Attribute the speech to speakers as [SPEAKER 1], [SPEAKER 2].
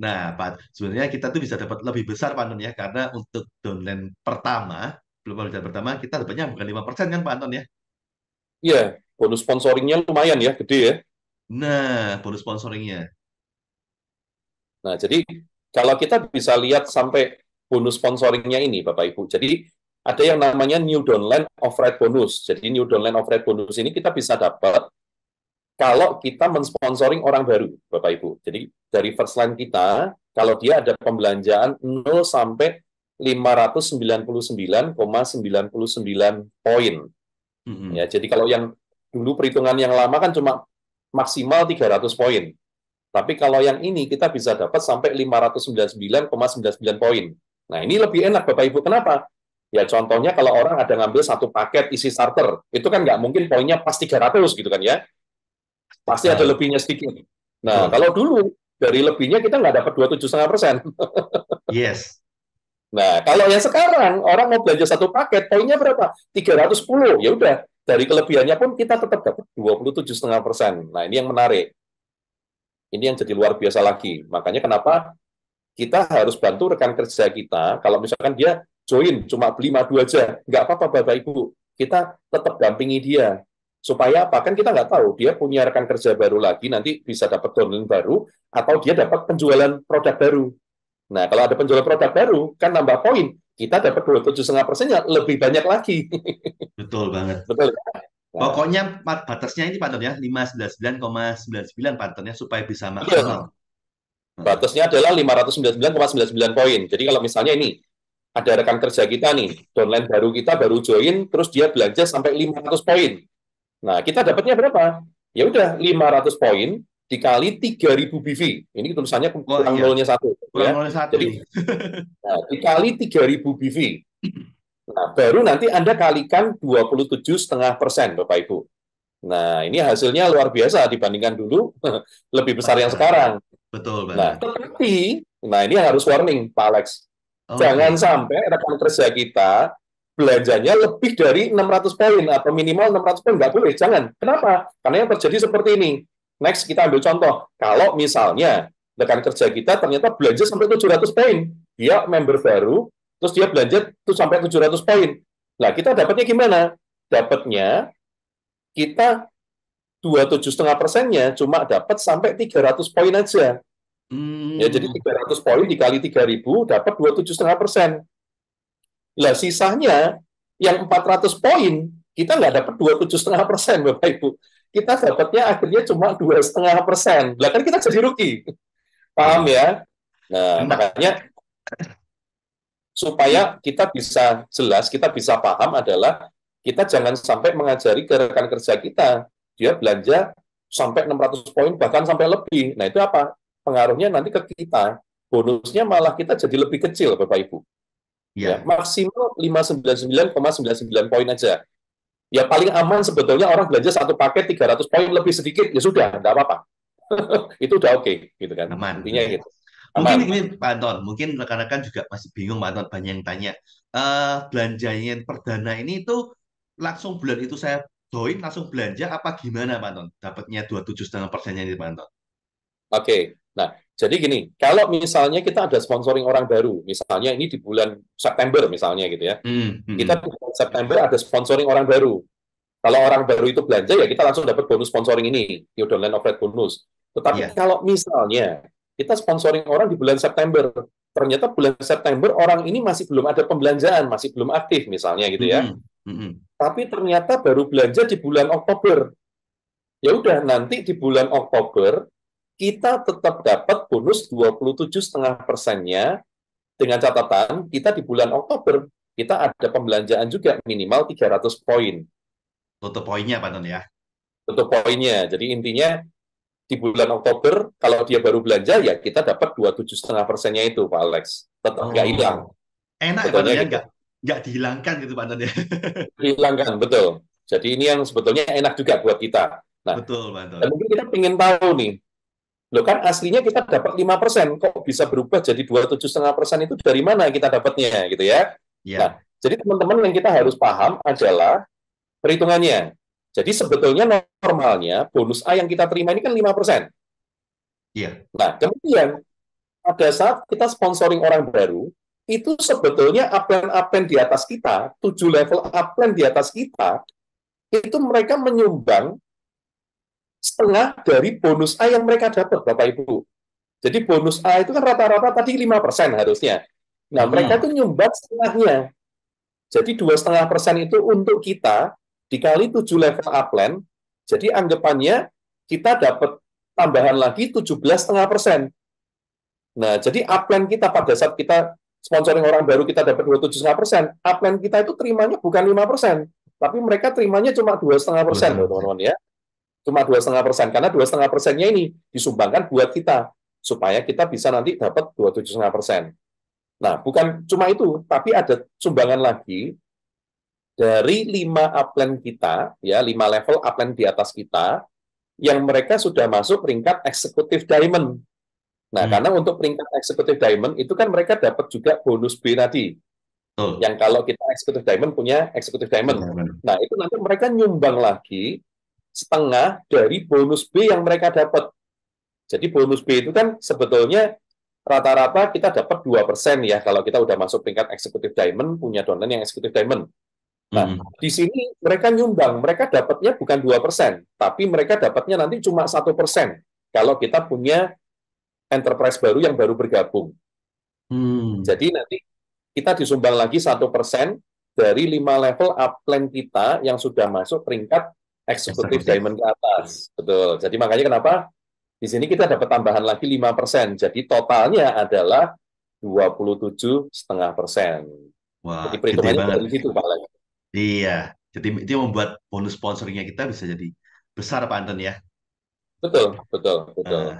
[SPEAKER 1] Nah, Pak, sebenarnya kita tuh bisa dapat lebih besar, Pak Anton ya, karena untuk downline pertama, belum downline pertama, kita dapatnya bukan 5% kan, Pak Anton ya?
[SPEAKER 2] Iya, bonus sponsoringnya lumayan ya, gede ya.
[SPEAKER 1] Nah, bonus sponsoringnya.
[SPEAKER 2] Nah, jadi kalau kita bisa lihat sampai bonus sponsoringnya ini, Bapak Ibu. Jadi ada yang namanya new downline offered bonus. Jadi new downline offered bonus ini kita bisa dapat kalau kita mensponsoring orang baru, Bapak Ibu. Jadi dari first line kita, kalau dia ada pembelanjaan 0 sampai 599,99 poin. Ya,
[SPEAKER 1] Mm-mm.
[SPEAKER 2] jadi kalau yang dulu perhitungan yang lama kan cuma maksimal 300 poin. Tapi kalau yang ini kita bisa dapat sampai 599,99 poin. Nah, ini lebih enak Bapak Ibu. Kenapa? Ya contohnya kalau orang ada ngambil satu paket isi starter, itu kan nggak mungkin poinnya pas 300 gitu kan ya. Pasti ada
[SPEAKER 1] Betul,
[SPEAKER 2] lebihnya sedikit. Nah,
[SPEAKER 1] betul.
[SPEAKER 2] kalau dulu dari lebihnya kita nggak dapat 27,5%.
[SPEAKER 1] Yes,
[SPEAKER 2] Nah, kalau yang sekarang orang mau belanja satu paket, poinnya berapa? 310. Ya udah, dari kelebihannya pun kita tetap dapat 27,5%. Nah, ini yang menarik. Ini yang jadi luar biasa lagi. Makanya kenapa kita harus bantu rekan kerja kita. Kalau misalkan dia join cuma beli madu aja, nggak apa-apa Bapak Ibu. Kita tetap dampingi dia. Supaya apa? Kan kita nggak tahu. Dia punya rekan kerja baru lagi, nanti bisa dapat downline baru, atau dia dapat penjualan produk baru. Nah, kalau ada penjualan produk baru, kan nambah poin. Kita dapat 27,5%-nya lebih banyak lagi.
[SPEAKER 1] betul banget.
[SPEAKER 2] Betul. Nah,
[SPEAKER 1] Pokoknya batasnya ini, Pak Anton ya, 599,99 Pak Anton ya, supaya bisa maksimal.
[SPEAKER 2] betul.
[SPEAKER 1] Heeh.
[SPEAKER 2] Batasnya adalah 599,99 poin. Jadi kalau misalnya ini, ada rekan kerja kita nih, downline baru kita baru join, terus dia belanja sampai 500 poin. Nah, kita dapatnya berapa? Ya udah 500 poin dikali 3.000 BV. Ini tulisannya
[SPEAKER 1] Oh
[SPEAKER 2] kurang
[SPEAKER 1] iya,
[SPEAKER 2] nolnya satu,
[SPEAKER 1] kurang
[SPEAKER 2] ya.
[SPEAKER 1] oleh satu
[SPEAKER 2] Jadi
[SPEAKER 1] nih.
[SPEAKER 2] nah, dikali 3.000 BV. Nah, baru nanti Anda kalikan 27,5%, Bapak Ibu. Nah, ini hasilnya luar biasa dibandingkan dulu, lebih besar yang
[SPEAKER 1] Wah,
[SPEAKER 2] sekarang.
[SPEAKER 1] betul
[SPEAKER 2] Nah,
[SPEAKER 1] banget.
[SPEAKER 2] tetapi, nah ini harus warning, Pak Alex. Jangan
[SPEAKER 1] Oke.
[SPEAKER 2] sampai rekan kerja kita belanjanya lebih dari 600 poin atau minimal 600 poin. Nggak boleh, jangan. Kenapa? Karena yang terjadi seperti ini. Next, kita ambil contoh. Kalau misalnya rekan kerja kita ternyata belanja sampai 700 poin. Dia member baru, terus dia belanja tuh sampai 700 poin. Nah, kita dapatnya gimana? Dapatnya, kita 27,5%-nya cuma dapat sampai 300 poin aja. Ya, jadi
[SPEAKER 1] Hmm,
[SPEAKER 2] 300 poin dikali 3.000 dapat 27,5%. Lah sisanya yang 400 poin kita nggak dapat 27,5%, Bapak Ibu. Kita dapatnya akhirnya cuma 2,5%. Lah kan kita jadi rugi. Paham
[SPEAKER 1] iya.
[SPEAKER 2] ya? Nah,
[SPEAKER 1] Kena.
[SPEAKER 2] makanya supaya kita bisa jelas, kita bisa paham adalah kita jangan sampai mengajari ke rekan kerja kita. Dia belanja sampai 600 poin, bahkan sampai lebih. Nah, itu apa? Pengaruhnya nanti ke kita. Bonusnya malah kita jadi lebih kecil, Bapak Ibu. Ya,
[SPEAKER 1] Iya,
[SPEAKER 2] maksimal 599,99 poin aja. Ya paling aman sebetulnya orang belanja satu paket 300 poin lebih sedikit, ya sudah, enggak apa-apa. Itu udah oke, gitu kan.
[SPEAKER 1] aman.
[SPEAKER 2] Intinya gitu.
[SPEAKER 1] Mungkin
[SPEAKER 2] Aman.
[SPEAKER 1] ini Pak Anton, mungkin rekan-rekan juga masih bingung Pak Anton, banyak yang tanya. Belanjanya perdana ini tuh langsung bulan itu saya join langsung belanja apa gimana Pak Anton? Dapatnya 27,5%-nya ini Pak Anton.
[SPEAKER 2] Oke. Nah, jadi gini, kalau misalnya kita ada sponsoring orang baru, misalnya ini di bulan September misalnya gitu ya.
[SPEAKER 1] Hmm, hmm,
[SPEAKER 2] Kita
[SPEAKER 1] hmm.
[SPEAKER 2] di bulan September ada sponsoring orang baru. Kalau orang baru itu belanja ya kita langsung dapat bonus sponsoring ini, New Downline Offert bonus. Tetapi
[SPEAKER 1] Iya.
[SPEAKER 2] kalau misalnya kita sponsoring orang di bulan September, ternyata bulan September orang ini masih belum ada pembelanjaan, masih belum aktif misalnya gitu
[SPEAKER 1] Hmm,
[SPEAKER 2] ya.
[SPEAKER 1] hmm, hmm, hmm.
[SPEAKER 2] Tapi ternyata baru belanja di bulan Oktober. Ya udah nanti di bulan Oktober kita tetap dapat bonus 27,5%-nya dengan catatan kita di bulan Oktober kita ada pembelanjaan juga minimal 300 poin
[SPEAKER 1] Tutup poinnya Pak Anton ya.
[SPEAKER 2] untuk poinnya. Jadi intinya di bulan Oktober kalau dia baru belanja ya kita dapat 27,5%-nya itu Pak Alex. Tetap nggak hilang.
[SPEAKER 1] Oh, enak ya Pak
[SPEAKER 2] Sebetulnya
[SPEAKER 1] Anton ya,
[SPEAKER 2] gitu.
[SPEAKER 1] nggak dihilangkan gitu Pak Anton ya.
[SPEAKER 2] Hilangkan, betul. Jadi ini yang sebetulnya enak juga buat kita. Nah,
[SPEAKER 1] Betul Pak
[SPEAKER 2] dan
[SPEAKER 1] Anton.
[SPEAKER 2] mungkin kita ingin tahu nih, loh kan aslinya kita dapat 5%, kok bisa berubah jadi 27,5% itu dari mana kita dapatnya gitu ya. Nah,
[SPEAKER 1] Iya,
[SPEAKER 2] jadi teman-teman yang kita harus paham adalah perhitungannya. Jadi sebetulnya normalnya bonus A yang kita terima ini kan 5%.
[SPEAKER 1] iya.
[SPEAKER 2] Nah, kemudian pada saat kita sponsoring orang baru, itu sebetulnya upline-upline di atas kita, 7 level upline di atas kita, itu mereka menyumbang setengah dari bonus A yang mereka dapat, Bapak Ibu. Jadi bonus A itu kan rata-rata tadi 5% harusnya. Nah, mereka
[SPEAKER 1] Mm-mm.
[SPEAKER 2] itu nyumbang setengahnya. Jadi 2,5% itu untuk kita, dikali 7 level upline, jadi anggapannya kita dapat tambahan lagi 17,5%. Nah, jadi upline kita pada saat kita sponsoring orang baru kita dapat 27,5%, upline kita itu terimanya bukan 5%, tapi mereka terimanya cuma dua setengah
[SPEAKER 1] Dua
[SPEAKER 2] persen,
[SPEAKER 1] setengah
[SPEAKER 2] loh
[SPEAKER 1] persen.
[SPEAKER 2] teman-teman ya. Cuma 2,5%, karena 2,5%-nya ini disumbangkan buat kita, supaya kita bisa nanti dapat 27,5%. Nah, bukan cuma itu, tapi ada sumbangan lagi dari 5 upline kita, ya 5 level upline di atas kita, yang mereka sudah masuk peringkat eksekutif diamond. Nah,
[SPEAKER 1] Hmm,
[SPEAKER 2] karena untuk peringkat eksekutif diamond itu kan mereka dapat juga bonus B tadi.
[SPEAKER 1] betul.
[SPEAKER 2] Yang kalau kita eksekutif diamond punya eksekutif diamond.
[SPEAKER 1] Betul.
[SPEAKER 2] Nah, itu nanti mereka nyumbang lagi setengah dari bonus B yang mereka dapat. Jadi bonus B itu kan sebetulnya rata-rata kita dapat 2% ya kalau kita udah masuk peringkat eksekutif diamond, punya downline yang eksekutif diamond. Nah,
[SPEAKER 1] Mm-mm.
[SPEAKER 2] di sini mereka nyumbang, mereka dapatnya bukan 2%, tapi mereka dapatnya nanti cuma 1% kalau kita punya enterprise baru yang baru bergabung.
[SPEAKER 1] Hmm,
[SPEAKER 2] Jadi nanti kita disumbang lagi 1% dari 5 level upline kita yang sudah masuk peringkat eksekutif
[SPEAKER 1] eksekutif.
[SPEAKER 2] diamond ke atas. Betul. Jadi makanya kenapa di sini kita dapat tambahan lagi 5%. Jadi totalnya adalah 27,5%.
[SPEAKER 1] Wah,
[SPEAKER 2] Jadi
[SPEAKER 1] gede
[SPEAKER 2] perhitungannya
[SPEAKER 1] banget.
[SPEAKER 2] dari situ, Pak Alex.
[SPEAKER 1] Iya, jadi itu yang membuat bonus sponsoringnya kita bisa jadi besar, Pak Anton ya.
[SPEAKER 2] Betul, betul, betul.
[SPEAKER 1] Nah,